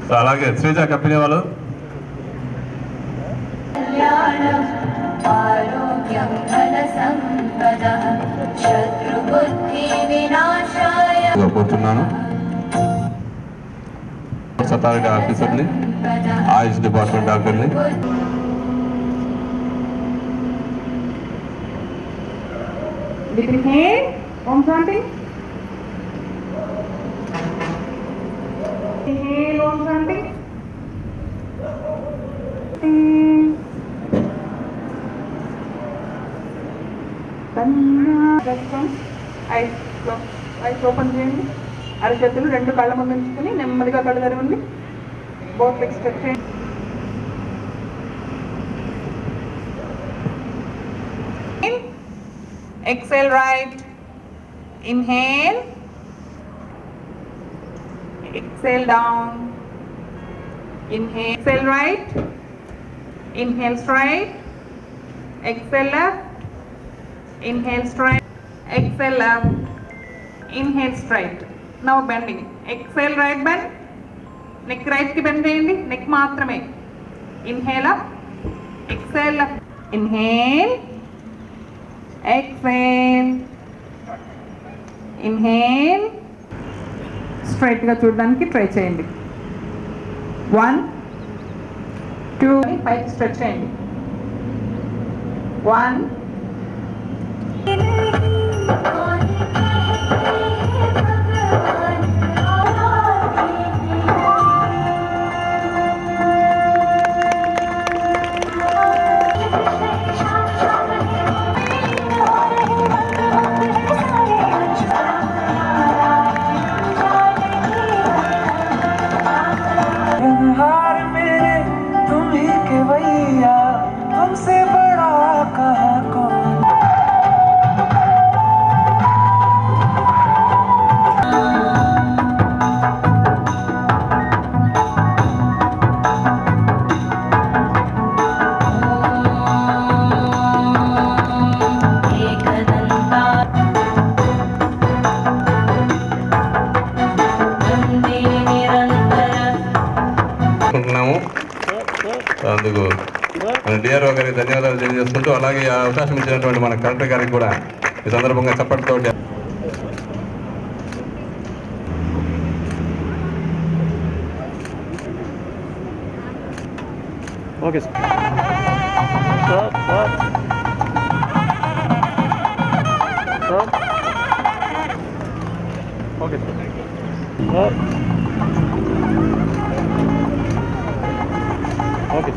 So అలాగే Sreeja company వాళ్ళు కోరుతున్నాను. అథారిటీ ఆఫీసర్ని, ఆయుష్ డిపార్ట్మెంట్ డాక్టర్ని, ఐస్ ఓపెన్ చేయండి. అరచేతులు రెండు కళ్ళ ముందు ఉంచుకుని నెమ్మదిగా కళ్ళు తెరవండి. బోత్ లెగ్స్ స్ట్రెచ్ చేయండి. Exhale right. Inhale. Exhale down. Inhale. Exhale right. Inhale straight. Exhale left. Inhale straight. Exhale left. Inhale straight. Now bending. Exhale right bend. Neck right ki bend cheyandi. Neck maatrame. Inhale up. Exhale up. Inhale. Exhale. Inhale. Straight గా చూడడానికి try చేయండి. 1 2 5 stretch చేయండి. 1 అందుకు DRO గారికి ధన్యవాదాలు తెలియజేసుకుంటూ, అలాగే అవకాశం ఇచ్చినటువంటి మన కలెక్టర్ గారికి కూడా ఈ సందర్భంగా చప్పటితో ఓకే ఓకే ఓకే